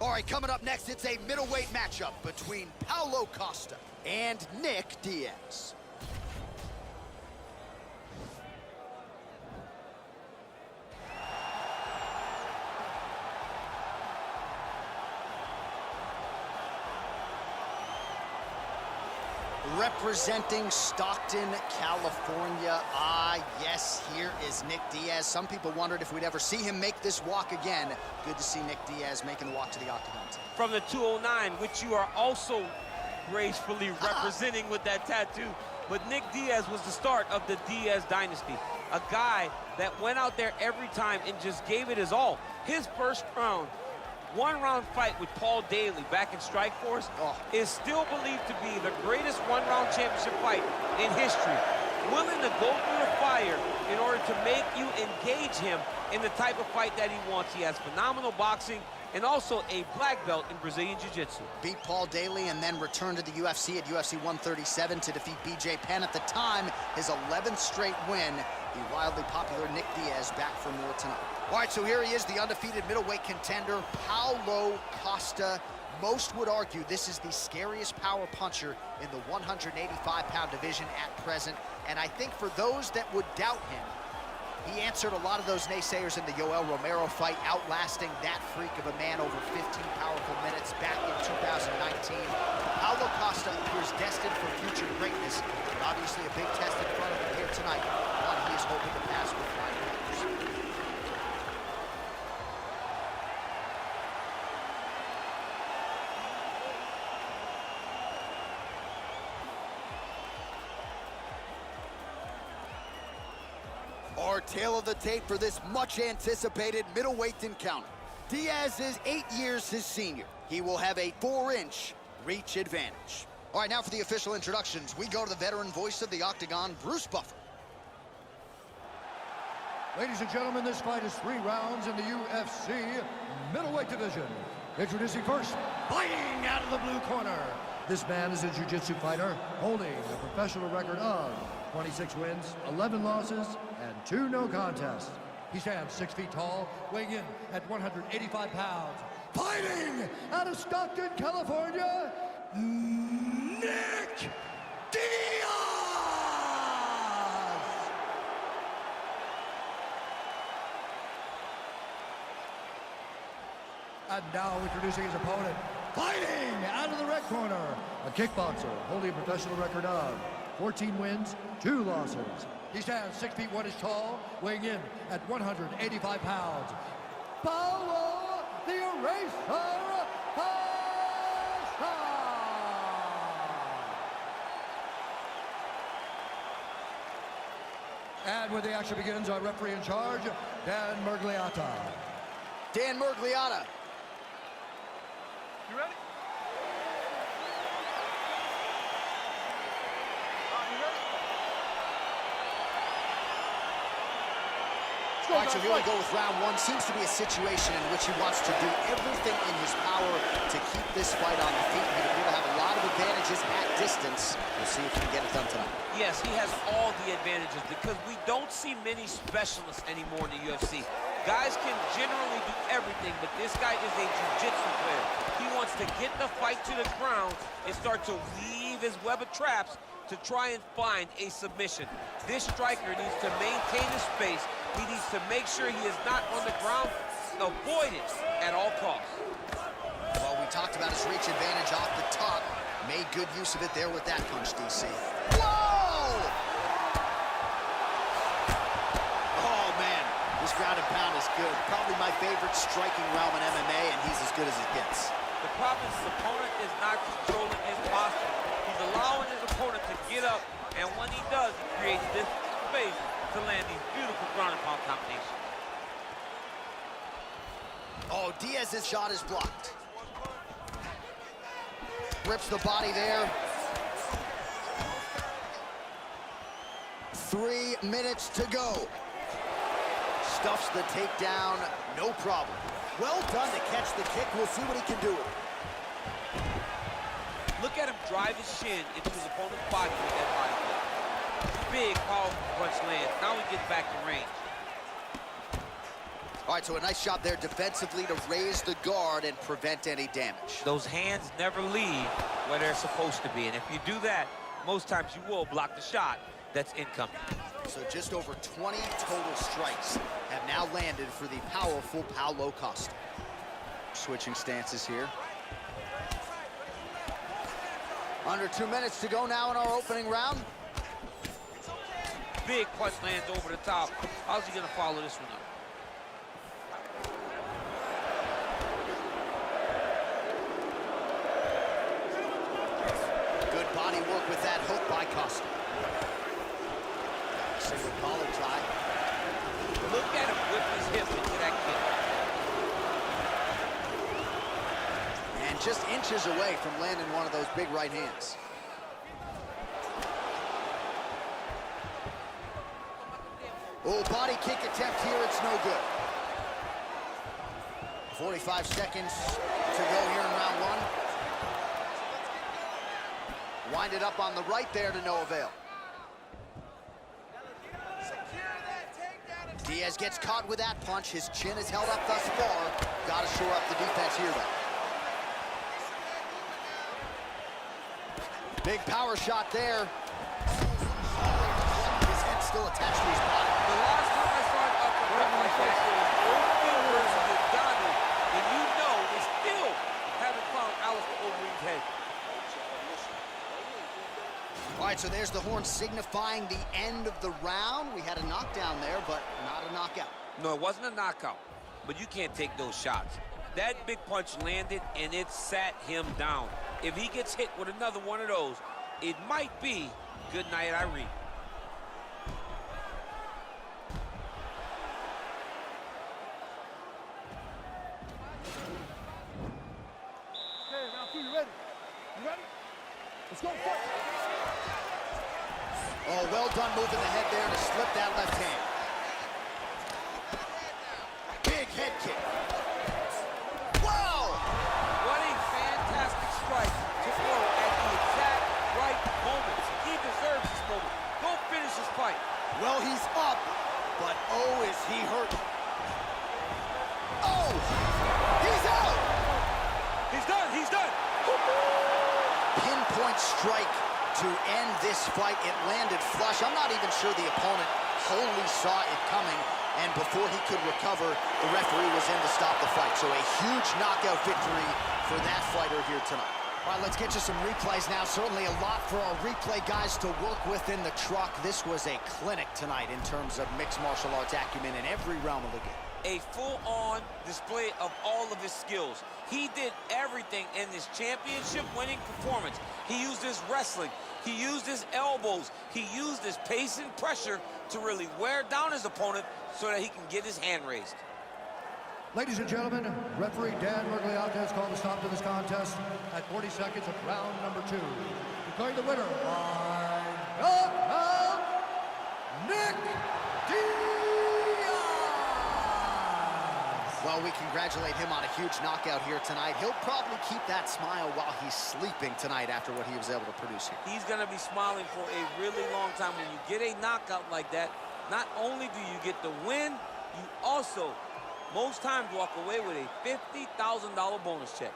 All right, coming up next, it's a middleweight matchup between Paulo Costa and Nick Diaz. Representing Stockton, California. Yes, here is Nick Diaz. Some people wondered if we'd ever see him make this walk again. Good to see Nick Diaz making the walk to the octagon. From the 209, which you are also gracefully representing with that tattoo. But Nick Diaz was the start of the Diaz dynasty. A guy that went out there every time and just gave it his all. His first round, one-round fight with Paul Daly back in Strikeforce is still believed to be the greatest one-round championship fight in history. Willing to go through the fire in order to make you engage him in the type of fight that he wants. He has phenomenal boxing and also a black belt in Brazilian Jiu-Jitsu. Beat Paul Daly and then returned to the UFC at UFC 137 to defeat BJ Penn. At the time, his 11th straight win. The wildly popular Nick Diaz back for more tonight. All right, so here he is, the undefeated middleweight contender, Paulo Costa. Most would argue this is the scariest power puncher in the 185-pound division at present. And I think for those that would doubt him, he answered a lot of those naysayers in the Yoel Romero fight, outlasting that freak of a man over 15 powerful minutes back in 2019. Paulo Costa appears destined for future greatness, but obviously a big test in front of him here tonight, one he is hoping to pass with flying colors. Our tale of the tape for this much-anticipated middleweight encounter. Diaz is 8 years his senior. He will have a 4-inch reach advantage. All right, now for the official introductions, we go to the veteran voice of the Octagon, Bruce Buffer. Ladies and gentlemen, this fight is 3 rounds in the UFC middleweight division. Introducing first, fighting out of the blue corner. This man is a jiu-jitsu fighter holding a professional record of 26 wins, 11 losses, and 2 no contests. He stands 6 feet tall, weighing in at 185 pounds. Fighting out of Stockton, California, Nick Diaz! And now introducing his opponent, fighting out of the red corner, a kickboxer holding a professional record of 14 wins, 2 losses. He stands 6 feet 1 inch tall, weighing in at 185 pounds. Paulo the Eraser Costa! And when the action begins, our referee in charge, Dan Murgliata. Dan Murgliata. You ready? All right, so here we go with round 1. Seems to be a situation in which he wants to do everything in his power to keep this fight on the feet. He'll appear to have a lot of advantages at distance. We'll see if he can get it done tonight. Yes, he has all the advantages because we don't see many specialists anymore in the UFC. Guys can generally do everything, but this guy is a jiu-jitsu player. He wants to get the fight to the ground and start to weave his web of traps to try and find a submission. This striker needs to maintain his space. He needs to make sure he is not on the ground. Avoid it at all costs. Well, we talked about his reach advantage off the top. Made good use of it there with that punch, DC. Whoa! Oh, man. This ground and pound is good. Probably my favorite striking realm in MMA, and he's as good as it gets. The problem is his opponent is not controlling his posture. He's allowing his opponent to get up, and when he does, he creates this space to land these beautiful ground and pound combinations. Oh, Diaz's shot is blocked. Rips the body there. 3 minutes to go. Stuffs the takedown, no problem. Well done to catch the kick. We'll see what he can do with it. Look at him drive his shin into his opponent's body with that body kick. Big, powerful punch lands. Now he gets back in range. All right, so a nice job there defensively to raise the guard and prevent any damage. Those hands never leave where they're supposed to be, and if you do that, most times you will block the shot that's incoming. So just over 20 total strikes have now landed for the powerful Paulo Costa. Switching stances here. Under 2 minutes to go now in our opening round. Big punch lands over the top. How's he gonna follow this one up? Good body work with that hook by Costa. Single collar tie. Look at him whip his hip into that kick. And just inches away from landing one of those big right hands. Oh, body kick attempt here, it's no good. 45 seconds to go here in round one. Winded up on the right there to no avail. Diaz gets caught with that punch. His chin is held up thus far. Got to shore up the defense here, though. Big power shot there. His head still attached to his body. The last time I saw an uppercut like that, it was Werdum versus Adesanya, and you know they still haven't found Alistair Overeem's head. All right, so there's the horn signifying the end of the round. We had a knockdown there, but not a knockout. No, it wasn't a knockout, but you can't take those shots. That big punch landed, and it sat him down. If he gets hit with another one of those, it might be good night, Irene. Okay, round two, you ready? You ready? Let's go. Oh, well done moving the head there to slip that left hand. Big head kick. Whoa! What a fantastic strike to throw at the exact right moment. He deserves this moment. Go finish this fight. Well, he's up, but oh, is he hurt. Oh! He's out! He's done. He's done. Pinpoint strike to end this fight. It landed flush. I'm not even sure the opponent wholly saw it coming, and before he could recover, the referee was in to stop the fight. So a huge knockout victory for that fighter here tonight. All right, let's get you some replays now. Certainly a lot for our replay guys to work with in the truck. This was a clinic tonight in terms of mixed martial arts acumen in every realm of the game. A full-on display of all of his skills. He did everything in this championship-winning performance. He used his wrestling. He used his elbows. He used his pace and pressure to really wear down his opponent so that he can get his hand raised. Ladies and gentlemen, referee Dan Mergliata has called a stop to this contest at 40 seconds of round number 2. Declaring the winner by knockout, Nick Diaz. Well, we congratulate him on a huge knockout here tonight. He'll probably keep that smile while he's sleeping tonight after what he was able to produce here. He's going to be smiling for a really long time. When you get a knockout like that, not only do you get the win, you also, most times, walk away with a $50,000 bonus check.